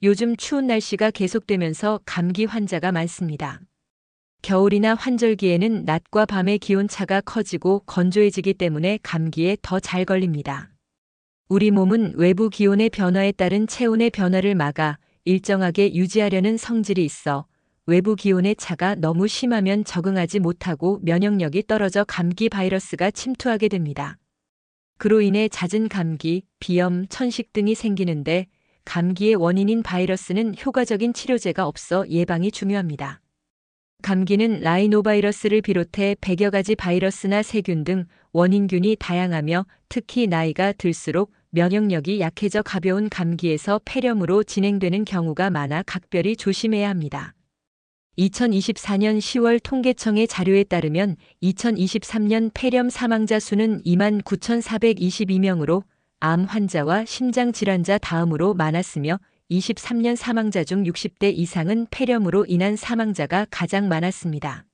요즘 추운 날씨가 계속되면서 감기 환자가 많습니다. 겨울이나 환절기에는 낮과 밤의 기온차가 커지고 건조해지기 때문에 감기에 더 잘 걸립니다. 우리 몸은 외부 기온의 변화에 따른 체온의 변화를 막아 일정하게 유지하려는 성질이 있어 외부 기온의 차가 너무 심하면 적응하지 못하고 면역력이 떨어져 감기 바이러스가 침투하게 됩니다. 그로 인해 잦은 감기, 비염, 천식 등이 생기는데 감기의 원인인 바이러스는 효과적인 치료제가 없어 예방이 중요합니다. 감기는 라이노바이러스를 비롯해 100여 가지 바이러스나 세균 등 원인균이 다양하며 특히 나이가 들수록 면역력이 약해져 가벼운 감기에서 폐렴으로 진행되는 경우가 많아 각별히 조심해야 합니다. 2024년 10월 통계청의 자료에 따르면 2023년 폐렴 사망자 수는 29,422명으로 암 환자와 심장 질환자 다음으로 많았으며 23년 사망자 중 60대 이상은 폐렴으로 인한 사망자가 가장 많았습니다.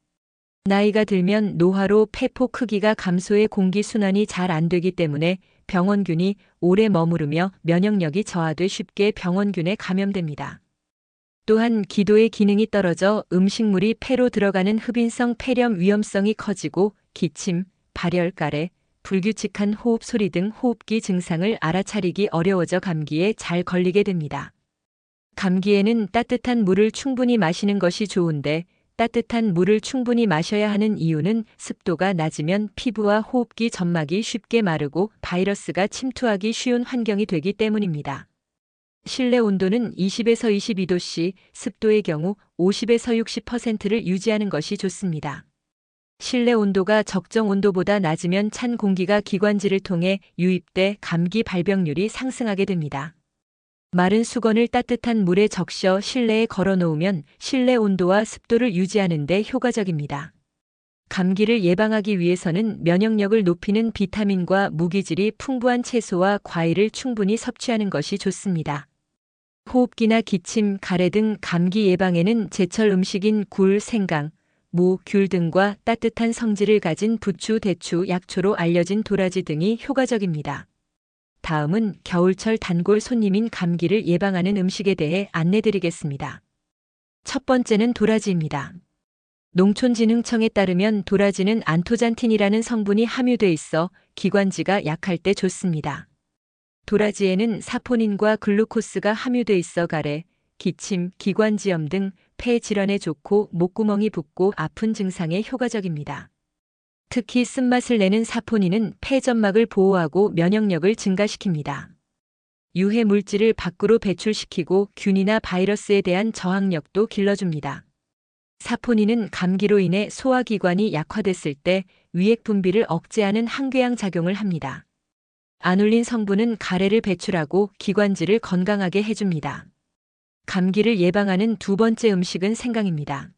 나이가 들면 노화로 폐포 크기가 감소해 공기순환이 잘 안 되기 때문에 병원균이 오래 머무르며 면역력이 저하돼 쉽게 병원균에 감염됩니다. 또한 기도의 기능이 떨어져 음식물이 폐로 들어가는 흡인성 폐렴 위험성이 커지고 기침, 발열, 가래, 불규칙한 호흡 소리 등 호흡기 증상을 알아차리기 어려워져 감기에 잘 걸리게 됩니다. 감기에는 따뜻한 물을 충분히 마시는 것이 좋은데 따뜻한 물을 충분히 마셔야 하는 이유는 습도가 낮으면 피부와 호흡기 점막이 쉽게 마르고 바이러스가 침투하기 쉬운 환경이 되기 때문입니다. 실내 온도는 20에서 22도씨, 습도의 경우 50에서 60%를 유지하는 것이 좋습니다. 실내 온도가 적정 온도보다 낮으면 찬 공기가 기관지를 통해 유입돼 감기 발병률이 상승하게 됩니다. 마른 수건을 따뜻한 물에 적셔 실내에 걸어 놓으면 실내 온도와 습도를 유지하는 데 효과적입니다. 감기를 예방하기 위해서는 면역력을 높이는 비타민과 무기질이 풍부한 채소와 과일을 충분히 섭취하는 것이 좋습니다. 호흡기나 기침, 가래 등 감기 예방에는 제철 음식인 굴, 생강, 무, 귤 등과 따뜻한 성질을 가진 부추, 대추, 약초로 알려진 도라지 등이 효과적입니다. 다음은 겨울철 단골 손님인 감기를 예방하는 음식에 대해 안내드리겠습니다. 첫 번째는 도라지입니다. 농촌진흥청에 따르면 도라지는 안토잔틴이라는 성분이 함유돼 있어 기관지가 약할 때 좋습니다. 도라지에는 사포닌과 글루코스가 함유돼 있어 가래, 기침, 기관지염 등 폐 질환에 좋고 목구멍이 붓고 아픈 증상에 효과적입니다. 특히 쓴맛을 내는 사포닌은 폐점막을 보호하고 면역력을 증가시킵니다. 유해 물질을 밖으로 배출시키고 균이나 바이러스에 대한 저항력도 길러줍니다. 사포닌은 감기로 인해 소화기관이 약화됐을 때 위액 분비를 억제하는 항궤양 작용을 합니다. 아눌린 성분은 가래를 배출하고 기관지를 건강하게 해줍니다. 감기를 예방하는 두 번째 음식은 생강입니다.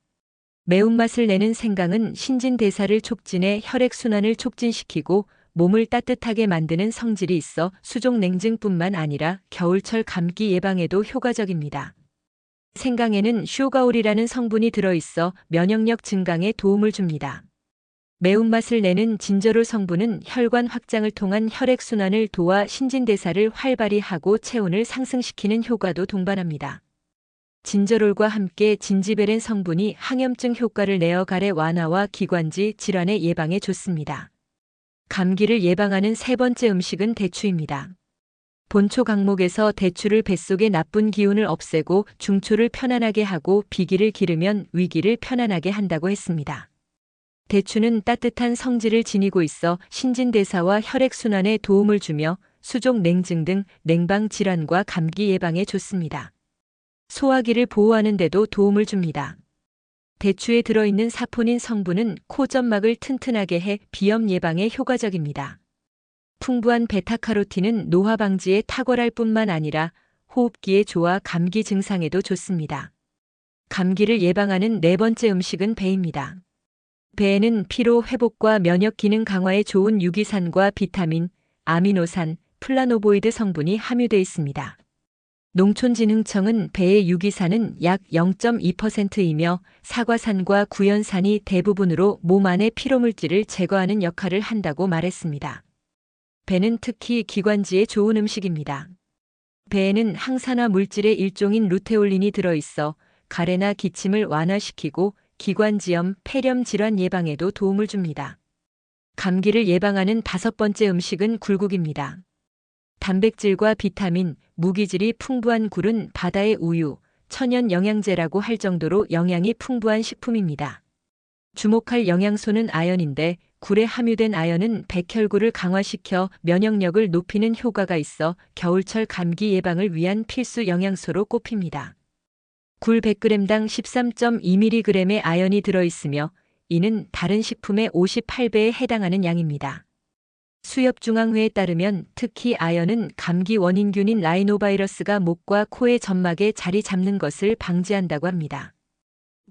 매운맛을 내는 생강은 신진대사를 촉진해 혈액순환을 촉진시키고 몸을 따뜻하게 만드는 성질이 있어 수족 냉증뿐만 아니라 겨울철 감기 예방에도 효과적입니다. 생강에는 쇼가올이라는 성분이 들어있어 면역력 증강에 도움을 줍니다. 매운맛을 내는 진저롤 성분은 혈관 확장을 통한 혈액순환을 도와 신진대사를 활발히 하고 체온을 상승시키는 효과도 동반합니다. 진저롤과 함께 진지베렌 성분이 항염증 효과를 내어 가래 완화와 기관지 질환의 예방에 좋습니다. 감기를 예방하는 세 번째 음식은 대추입니다. 본초 강목에서 대추를 뱃속의 나쁜 기운을 없애고 중초를 편안하게 하고 비기를 기르면 위기를 편안하게 한다고 했습니다. 대추는 따뜻한 성질을 지니고 있어 신진대사와 혈액순환에 도움을 주며 수족 냉증 등 냉방 질환과 감기 예방에 좋습니다. 소화기를 보호하는 데도 도움을 줍니다. 대추에 들어있는 사포닌 성분은 코점막을 튼튼하게 해 비염 예방에 효과적입니다. 풍부한 베타카로틴은 노화 방지에 탁월할 뿐만 아니라 호흡기에 좋아 감기 증상에도 좋습니다. 감기를 예방하는 네 번째 음식은 배입니다. 배에는 피로 회복과 면역 기능 강화에 좋은 유기산과 비타민, 아미노산, 플라노보이드 성분이 함유되어 있습니다. 농촌진흥청은 배의 유기산은 약 0.2%이며 사과산과 구연산이 대부분으로 몸 안의 피로물질을 제거하는 역할을 한다고 말했습니다. 배는 특히 기관지에 좋은 음식입니다. 배에는 항산화 물질의 일종인 루테올린이 들어있어 가래나 기침을 완화시키고 기관지염, 폐렴 질환 예방에도 도움을 줍니다. 감기를 예방하는 5번째 음식은 굴국입니다. 단백질과 비타민, 무기질이 풍부한 굴은 바다의 우유, 천연 영양제라고 할 정도로 영양이 풍부한 식품입니다. 주목할 영양소는 아연인데 굴에 함유된 아연은 백혈구를 강화시켜 면역력을 높이는 효과가 있어 겨울철 감기 예방을 위한 필수 영양소로 꼽힙니다. 굴 100g당 13.2mg의 아연이 들어있으며 이는 다른 식품의 58배에 해당하는 양입니다. 수협중앙회에 따르면 특히 아연은 감기 원인균인 라이노바이러스가 목과 코의 점막에 자리 잡는 것을 방지한다고 합니다.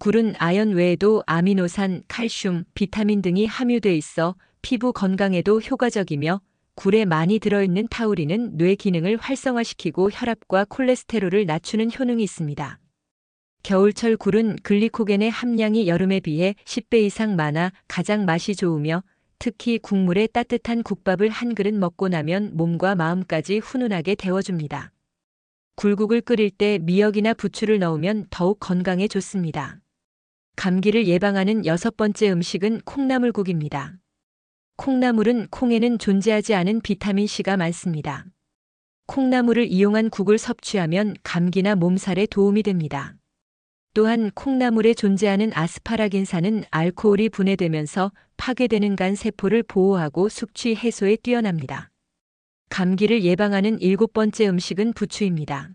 굴은 아연 외에도 아미노산, 칼슘, 비타민 등이 함유돼 있어 피부 건강에도 효과적이며 굴에 많이 들어있는 타우린은 뇌 기능을 활성화시키고 혈압과 콜레스테롤을 낮추는 효능이 있습니다. 겨울철 굴은 글리코겐의 함량이 여름에 비해 10배 이상 많아 가장 맛이 좋으며 특히 국물에 따뜻한 국밥을 한 그릇 먹고 나면 몸과 마음까지 훈훈하게 데워줍니다. 굴국을 끓일 때 미역이나 부추를 넣으면 더욱 건강에 좋습니다. 감기를 예방하는 6번째 음식은 콩나물국입니다. 콩나물은 콩에는 존재하지 않은 비타민C가 많습니다. 콩나물을 이용한 국을 섭취하면 감기나 몸살에 도움이 됩니다. 또한 콩나물에 존재하는 아스파라긴산은 알코올이 분해되면서 파괴되는 간 세포를 보호하고 숙취 해소에 뛰어납니다. 감기를 예방하는 7번째 음식은 부추입니다.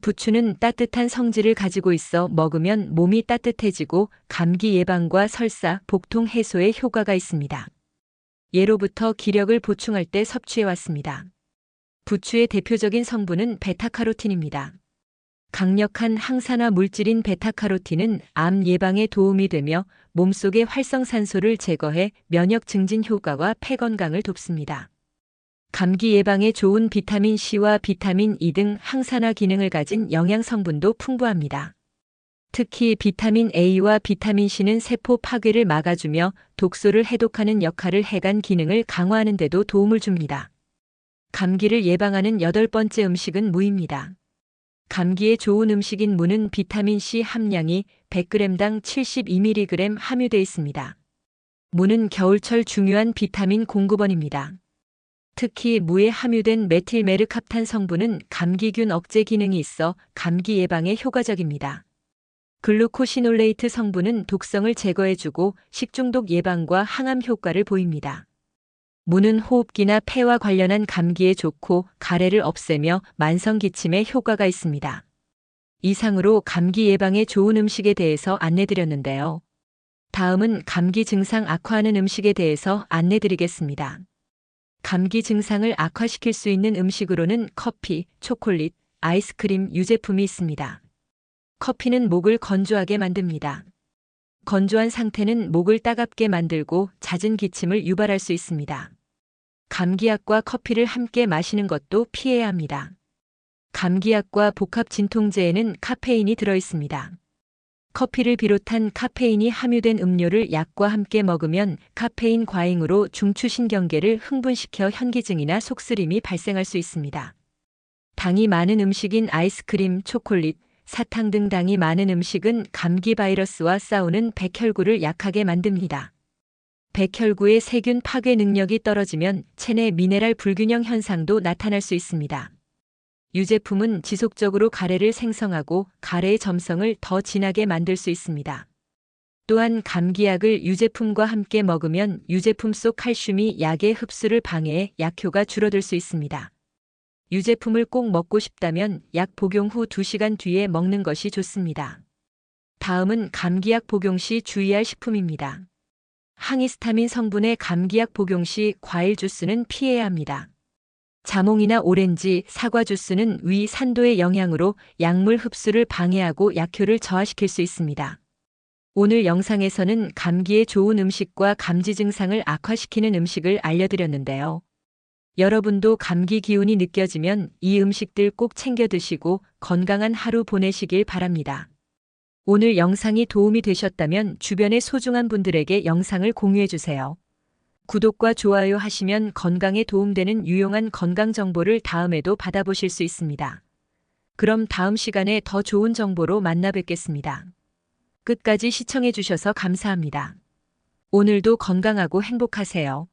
부추는 따뜻한 성질을 가지고 있어 먹으면 몸이 따뜻해지고 감기 예방과 설사, 복통 해소에 효과가 있습니다. 예로부터 기력을 보충할 때 섭취해왔습니다. 부추의 대표적인 성분은 베타카로틴입니다. 강력한 항산화 물질인 베타카로틴은 암 예방에 도움이 되며 몸속의 활성산소를 제거해 면역 증진 효과와 폐 건강을 돕습니다. 감기 예방에 좋은 비타민 C와 비타민 E 등 항산화 기능을 가진 영양 성분도 풍부합니다. 특히 비타민 A와 비타민 C는 세포 파괴를 막아주며 독소를 해독하는 역할을 해간 기능을 강화하는 데도 도움을 줍니다. 감기를 예방하는 8번째 음식은 무입니다. 감기에 좋은 음식인 무는 비타민C 함량이 100g당 72mg 함유되어 있습니다. 무는 겨울철 중요한 비타민 공급원입니다. 특히 무에 함유된 메틸메르캅탄 성분은 감기균 억제 기능이 있어 감기 예방에 효과적입니다. 글루코시놀레이트 성분은 독성을 제거해주고 식중독 예방과 항암 효과를 보입니다. 무는 호흡기나 폐와 관련한 감기에 좋고 가래를 없애며 만성기침에 효과가 있습니다. 이상으로 감기 예방에 좋은 음식에 대해서 안내드렸는데요. 다음은 감기 증상 악화하는 음식에 대해서 안내드리겠습니다. 감기 증상을 악화시킬 수 있는 음식으로는 커피, 초콜릿, 아이스크림, 유제품이 있습니다. 커피는 목을 건조하게 만듭니다. 건조한 상태는 목을 따갑게 만들고 잦은 기침을 유발할 수 있습니다. 감기약과 커피를 함께 마시는 것도 피해야 합니다. 감기약과 복합 진통제에는 카페인이 들어있습니다. 커피를 비롯한 카페인이 함유된 음료를 약과 함께 먹으면 카페인 과잉으로 중추신경계를 흥분시켜 현기증이나 속쓰림이 발생할 수 있습니다. 당이 많은 음식인 아이스크림, 초콜릿, 사탕 등 당이 많은 음식은 감기 바이러스와 싸우는 백혈구를 약하게 만듭니다. 백혈구의 세균 파괴 능력이 떨어지면 체내 미네랄 불균형 현상도 나타날 수 있습니다. 유제품은 지속적으로 가래를 생성하고 가래의 점성을 더 진하게 만들 수 있습니다. 또한 감기약을 유제품과 함께 먹으면 유제품 속 칼슘이 약의 흡수를 방해해 약효가 줄어들 수 있습니다. 유제품을 꼭 먹고 싶다면 약 복용 후 2시간 뒤에 먹는 것이 좋습니다. 다음은 감기약 복용 시 주의할 식품입니다. 항히스타민 성분의 감기약 복용 시 과일 주스는 피해야 합니다. 자몽이나 오렌지, 사과 주스는 위 산도의 영향으로 약물 흡수를 방해하고 약효를 저하시킬 수 있습니다. 오늘 영상에서는 감기에 좋은 음식과 감기 증상을 악화시키는 음식을 알려드렸는데요. 여러분도 감기 기운이 느껴지면 이 음식들 꼭 챙겨 드시고 건강한 하루 보내시길 바랍니다. 오늘 영상이 도움이 되셨다면 주변의 소중한 분들에게 영상을 공유해 주세요. 구독과 좋아요 하시면 건강에 도움되는 유용한 건강 정보를 다음에도 받아보실 수 있습니다. 그럼 다음 시간에 더 좋은 정보로 만나 뵙겠습니다. 끝까지 시청해 주셔서 감사합니다. 오늘도 건강하고 행복하세요.